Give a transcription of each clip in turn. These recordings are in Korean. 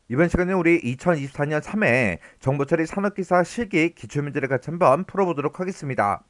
이번 시간에 우리 2024년 3회 정보처리 산업기사 실기 기출문제를 같이 한번 풀어보도록 하겠습니다.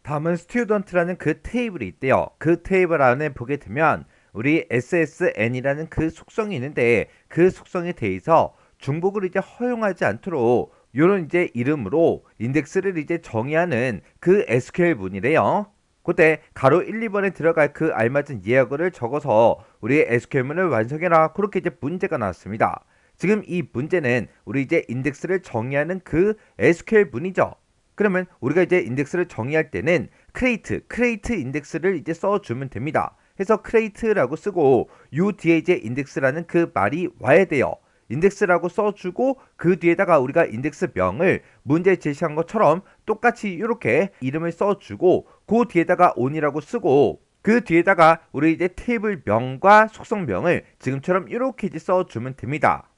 다음은 스튜던트라는 그 테이블이 있대요. 그 테이블 안에 보게 되면 우리 SSN이라는 그 속성이 있는데 그 속성에 대해서 중복을 이제 허용하지 않도록 요런 이제 이름으로 인덱스를 이제 정의하는 그 SQL 문이래요. 그때 가로 1, 2번에 들어갈 그 알맞은 예약어를 적어서 우리 SQL문을 완성해라. 그렇게 이제 문제가 나왔습니다. 지금 이 문제는 우리 이제 인덱스를 정의하는 그 SQL 문이죠. 그러면 우리가 이제 인덱스를 정의할 때는 크레이트 인덱스를 이제 써주면 됩니다. 해서 크레이트라고 쓰고 요 뒤에 이제 인덱스라는 그 말이 와야 돼요. 인덱스라고 써주고 그 뒤에다가 우리가 인덱스 명을 문제 제시한 것처럼 똑같이 이렇게 이름을 써주고 그 뒤에다가 on이라고 쓰고 그 뒤에다가 우리 이제 테이블 명과 속성명을 지금처럼 이렇게 이제 써주면 됩니다.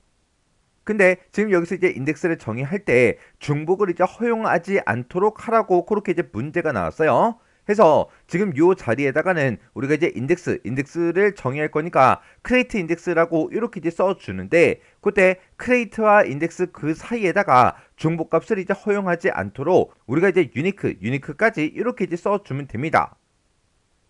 근데 지금 여기서 이제 인덱스를 정의할 때 중복을 이제 허용하지 않도록 하라고 그렇게 이제 문제가 나왔어요. 해서 지금 요 자리에다가는 우리가 이제 인덱스를 정의할 거니까 크레이트 인덱스라고 이렇게 이제 써주는데 그때 크레이트와 인덱스 그 사이에다가 중복값을 이제 허용하지 않도록 우리가 이제 유니크까지 이렇게 이제 써주면 됩니다.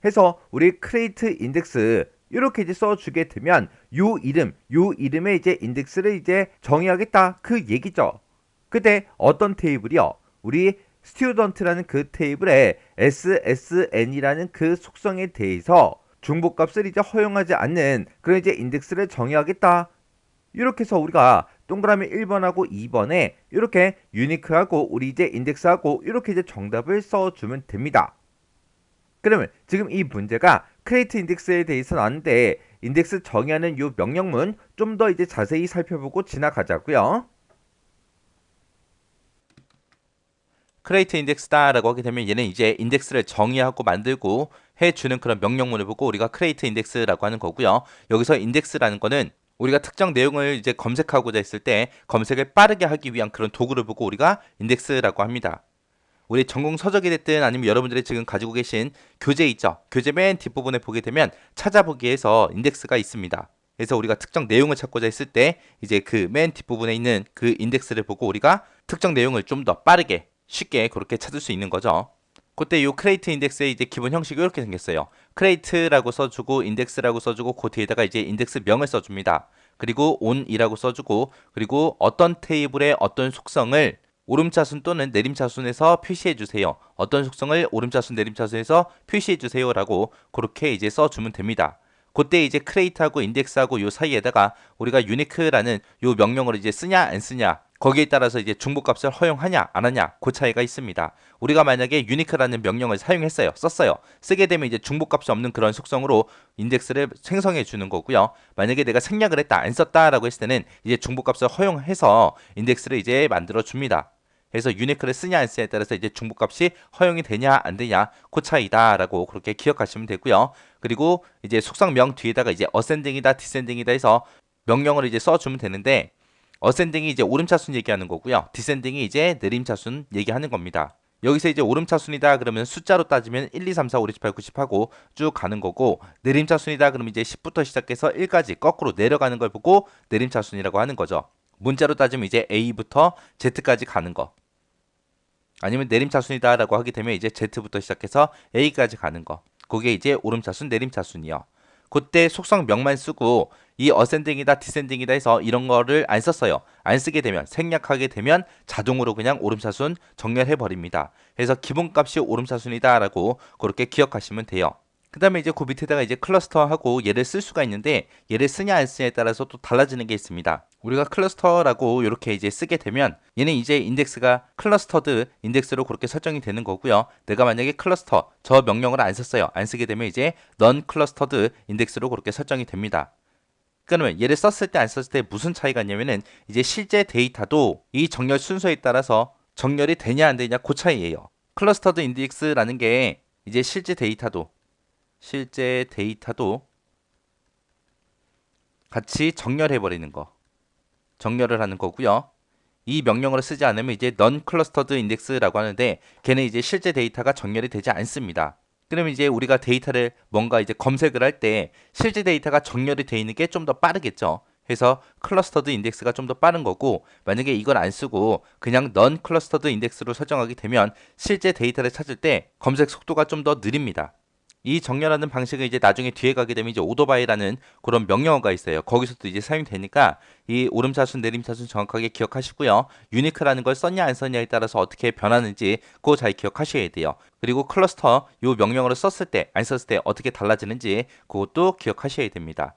해서 우리 크레이트 인덱스 이렇게 이제 써주게 되면 요 이름의 이제 인덱스를 이제 정의하겠다 그 얘기죠. 그때 어떤 테이블이요? 우리 스튜던트라는 그 테이블에 SSN이라는 그 속성에 대해서 중복값을 이제 허용하지 않는 그런 이제 인덱스를 정의하겠다. 이렇게 해서 우리가 동그라미 1번하고 2번에 이렇게 유니크하고 우리 이제 인덱스하고 이렇게 이제 정답을 써주면 됩니다. 그러면 지금 이 문제가 크레이트 인덱스에 대해서 나왔는데 인덱스 정의하는 요 명령문 좀 더 이제 자세히 살펴보고 지나가자고요. 크레이트 인덱스다라고 하게 되면 얘는 이제 인덱스를 정의하고 만들고 해주는 그런 명령문을 보고 우리가 크레이트 인덱스라고 하는 거고요. 여기서 인덱스라는 거는 우리가 특정 내용을 이제 검색하고자 했을 때 검색을 빠르게 하기 위한 그런 도구를 보고 우리가 인덱스라고 합니다. 우리 전공 서적이 됐든 아니면 여러분들이 지금 가지고 계신 교재 있죠. 교재 맨 뒷부분에 보게 되면 찾아보기에서 인덱스가 있습니다. 그래서 우리가 특정 내용을 찾고자 했을 때 이제 그 맨 뒷부분에 있는 그 인덱스를 보고 우리가 특정 내용을 좀 더 빠르게 쉽게 그렇게 찾을 수 있는 거죠. 그때 이 크레이트 인덱스의 이제 기본 형식이 이렇게 생겼어요. 크레이트라고 써주고 인덱스라고 써주고 그 뒤에다가 이제 인덱스 명을 써줍니다. 그리고 on이라고 써주고 그리고 어떤 테이블의 어떤 속성을 오름차순 또는 내림차순에서 표시해 주세요. 어떤 속성을 오름차순 내림차순에서 표시해 주세요라고 그렇게 이제 써주면 됩니다. 그때 이제 크레이트하고 인덱스하고 요 사이에다가 우리가 유니크라는 요 명령어를 이제 쓰냐 안 쓰냐 거기에 따라서 이제 중복값을 허용하냐 안 하냐 그 차이가 있습니다. 우리가 만약에 유니크라는 명령을 사용했어요. 썼어요. 쓰게 되면 이제 중복값이 없는 그런 속성으로 인덱스를 생성해 주는 거고요. 만약에 내가 생략을 했다 안 썼다라고 했을 때는 이제 중복값을 허용해서 인덱스를 이제 만들어 줍니다. 그래서 유니크를 쓰냐 안 쓰냐에 따라서 이제 중복값이 허용이 되냐 안 되냐 그 차이다라고 그렇게 기억하시면 되고요. 그리고 이제 속성명 뒤에다가 이제 어센딩이다 디센딩이다 해서 명령을 이제 써주면 되는데 어센딩이 이제 오름차순 얘기하는 거고요. 디센딩이 이제 내림차순 얘기하는 겁니다. 여기서 이제 오름차순이다 그러면 숫자로 따지면 1, 2, 3, 4, 5, 6, 7, 8, 9, 10 하고 쭉 가는 거고 내림차순이다 그러면 이제 10부터 시작해서 1까지 거꾸로 내려가는 걸 보고 내림차순이라고 하는 거죠. 문자로 따지면 이제 A부터 Z까지 가는 거. 아니면 내림차순이다라고 하게 되면 이제 Z부터 시작해서 A까지 가는 거. 그게 이제 오름차순, 내림차순이요. 그때 속성명만 쓰고 이 어센딩이다, 디센딩이다 해서 이런 거를 안 썼어요. 안 쓰게 되면 생략하게 되면 자동으로 그냥 오름차순 정렬해 버립니다. 그래서 기본값이 오름차순이다라고 그렇게 기억하시면 돼요. 그 다음에 이제 그 밑에다가 이제 클러스터하고 얘를 쓸 수가 있는데 얘를 쓰냐 안 쓰냐에 따라서 또 달라지는 게 있습니다. 우리가 클러스터라고 이렇게 이제 쓰게 되면 얘는 이제 인덱스가 클러스터드 인덱스로 그렇게 설정이 되는 거고요. 내가 만약에 클러스터 저 명령을 안 썼어요. 안 쓰게 되면 이제 넌 클러스터드 인덱스로 그렇게 설정이 됩니다. 그러면 얘를 썼을 때 안 썼을 때 무슨 차이가 있냐면은 이제 실제 데이터도 이 정렬 순서에 따라서 정렬이 되냐 안 되냐 그 차이예요. 클러스터드 인덱스라는 게 이제 실제 데이터도 같이 정렬해 버리는 거. 정렬을 하는 거고요. 이 명령어를 쓰지 않으면 이제 non clustered index라고 하는데 걔는 이제 실제 데이터가 정렬이 되지 않습니다. 그러면 이제 우리가 데이터를 뭔가 이제 검색을 할 때 실제 데이터가 정렬이 돼 있는 게 좀 더 빠르겠죠. 그래서 클러스터드 인덱스가 좀 더 빠른 거고, 만약에 이걸 안 쓰고 그냥 넌 클러스터드 인덱스로 설정하게 되면 실제 데이터를 찾을 때 검색 속도가 좀 더 느립니다. 이 정렬하는 방식은 이제 나중에 뒤에 가게 되면 이제 오더바이라는 그런 명령어가 있어요. 거기서도 이제 사용이 되니까 이 오름차순 내림차순 정확하게 기억하시고요. 유니크라는 걸 썼냐 안 썼냐에 따라서 어떻게 변하는지 그거 잘 기억하셔야 돼요. 그리고 클러스터 요 명령어를 썼을 때 안 썼을 때 어떻게 달라지는지 그것도 기억하셔야 됩니다.